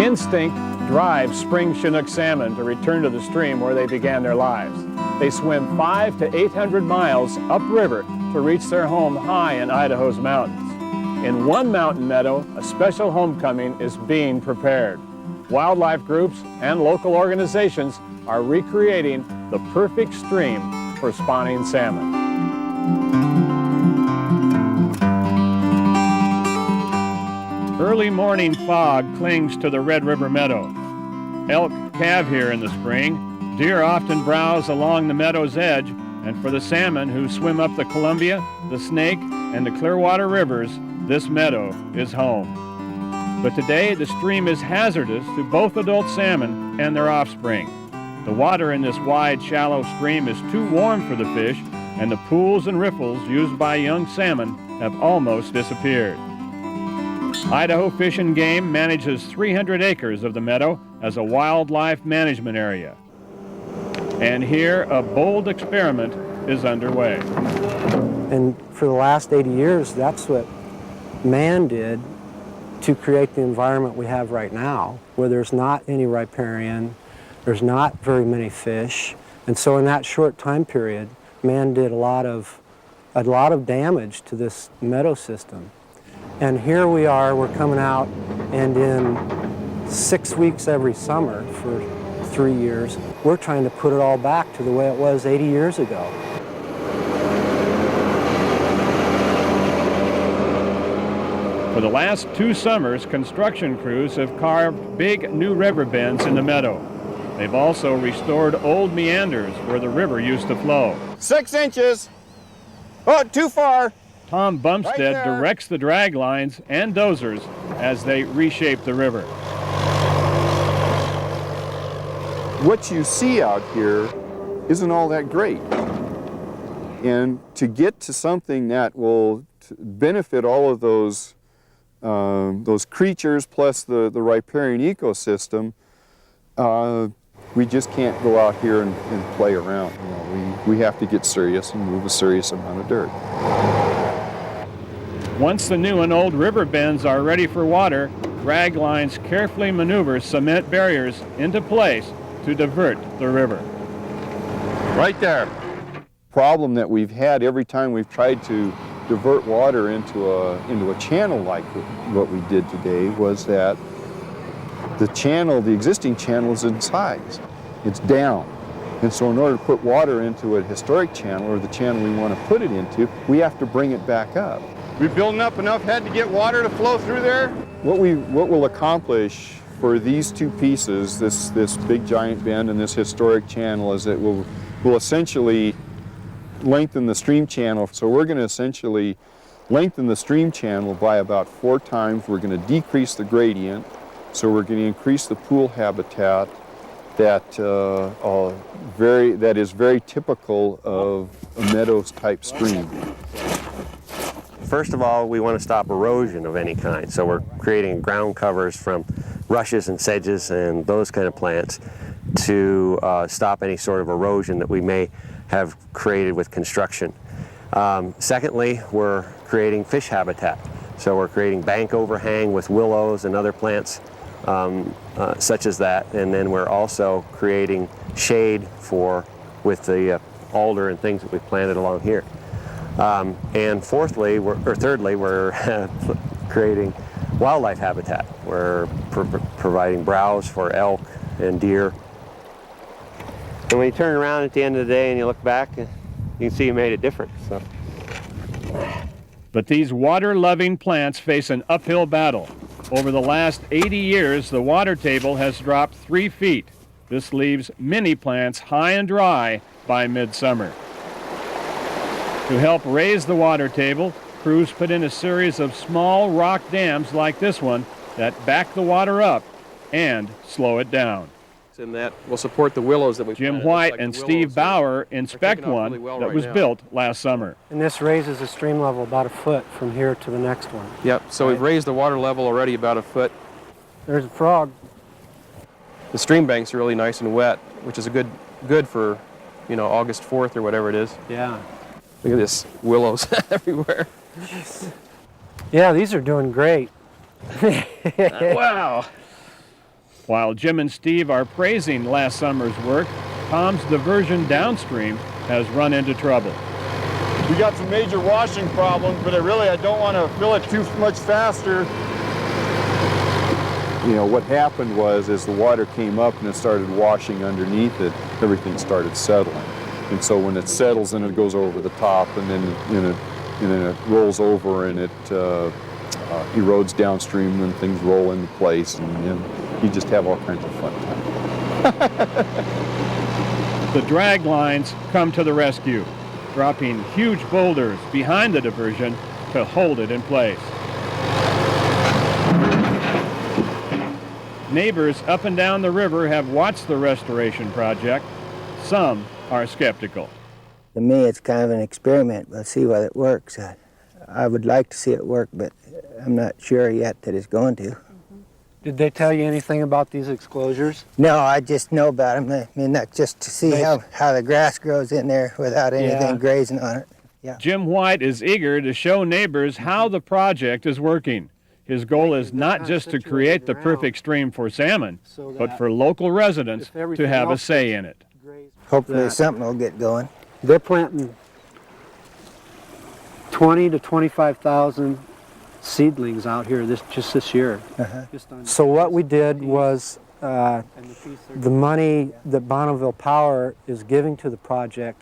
Instinct drives spring Chinook salmon to return to the stream where they began their lives. They swim 500 to 800 miles upriver to reach their home high in Idaho's mountains. In one mountain meadow, a special homecoming is being prepared. Wildlife groups and local organizations are recreating the perfect stream for spawning salmon. Early morning fog clings to the Red River meadow. Elk calve here in the spring. Deer often browse along the meadow's edge, and for the salmon who swim up the Columbia, the Snake, and the Clearwater rivers, this meadow is home. But today, the stream is hazardous to both adult salmon and their offspring. The water in this wide, shallow stream is too warm for the fish, and the pools and riffles used by young salmon have almost disappeared. Idaho Fish and Game manages 300 acres of the meadow as a wildlife management area. And here, a bold experiment is underway. And for the last 80 years, that's what man did to create the environment we have right now, where there's not any riparian, there's not very many fish. And so in that short time period, man did a lot of damage to this meadow system. And here we are, we're coming out, and in 6 weeks every summer for 3 years, we're trying to put it all back to the way it was 80 years ago. For the last 2 summers, construction crews have carved big new river bends in the meadow. They've also restored old meanders where the river used to flow. 6 inches. Oh, too far. Tom Bumstead Right directs the drag lines and dozers as they reshape the river. What you see out here isn't all that great. And to get to something that will benefit all of those creatures plus the riparian ecosystem, we just can't go out here and play around. You know, we have to get serious and move a serious amount of dirt. Once the new and old river bends are ready for water, drag lines carefully maneuver cement barriers into place to divert the river. Right there. Problem that we've had every time we've tried to divert water into a channel like what we did today was that the existing channel is in size. It's down. And so in order to put water into a historic channel or the channel we want to put it into, we have to bring it back up. We building up enough head to get water to flow through there? What we'll accomplish for these 2 pieces, this big giant bend and this historic channel, is that we'll essentially lengthen the stream channel. So we're going to essentially lengthen the stream channel by about 4 times. We're going to decrease the gradient. So we're going to increase the pool habitat that is very typical of a meadows type stream. First of all, we want to stop erosion of any kind. So we're creating ground covers from rushes and sedges and those kind of plants to stop any sort of erosion that we may have created with construction. Secondly, we're creating fish habitat. So we're creating bank overhang with willows and other plants such as that. And then we're also creating shade with the alder and things that we've planted along here. And thirdly, we're creating wildlife habitat. We're providing browse for elk and deer. And when you turn around at the end of the day and you look back, you can see you made a difference. So. But these water-loving plants face an uphill battle. Over the last 80 years, the water table has dropped 3 feet. This leaves many plants high and dry by midsummer. To help raise the water table, crews put in a series of small rock dams like this one that back the water up and slow it down. And that will support the willows that we Jim White and Steve Bauer inspect one that was built last summer. And this raises the stream level about 1 foot from here to the next one. Yep, so we've raised the water level already about 1 foot. There's a frog. The stream banks are really nice and wet, which is good for, August 4th or whatever it is. Yeah. Look at this, willows everywhere. Yeah, these are doing great. Wow. While Jim and Steve are praising last summer's work, Tom's diversion downstream has run into trouble. We got some major washing problems, but I don't want to fill it too much faster. You know, what happened was as the water came up and it started washing underneath it, everything started settling. And so when it settles, then it goes over the top, and then it rolls over and it erodes downstream, and things roll into place, and you just have all kinds of fun time. The drag lines come to the rescue, dropping huge boulders behind the diversion to hold it in place. Neighbors up and down the river have watched the restoration project. Some are skeptical. To me, it's kind of an experiment. We'll see whether it works. I would like to see it work, but I'm not sure yet that it's going to. Did they tell you anything about these exclosures? No, I just know about them. I mean, that's just to see how the grass grows in there without anything grazing on it. Yeah. Jim White is eager to show neighbors how the project is working. His goal is not just to create the perfect stream for salmon, but for local residents to have a say in it. Hopefully something will get going. They're planting 20 to 25,000 seedlings out here just this year. So what we did was the money that Bonneville Power is giving to the project,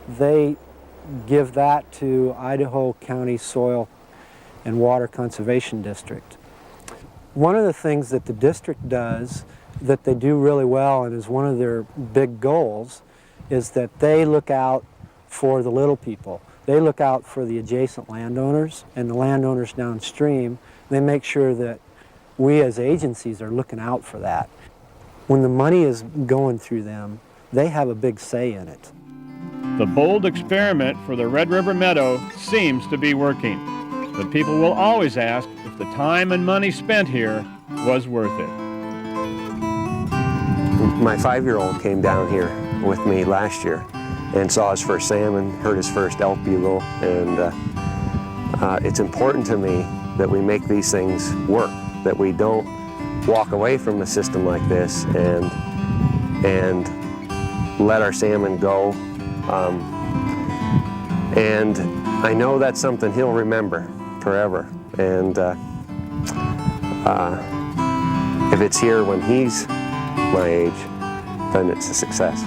they give that to Idaho County Soil and Water Conservation District. One of the things that the district does that they do really well, and is one of their big goals, is that they look out for the little people. They look out for the adjacent landowners and the landowners downstream. They make sure that we as agencies are looking out for that. When the money is going through them, they have a big say in it. The bold experiment for the Red River Meadow seems to be working. But people will always ask if the time and money spent here was worth it. My 5-year-old came down here with me last year and saw his first salmon, heard his first elk bugle, and it's important to me that we make these things work, that we don't walk away from a system like this and let our salmon go. And I know that's something he'll remember forever, and if it's here when he's my age, then it's a success.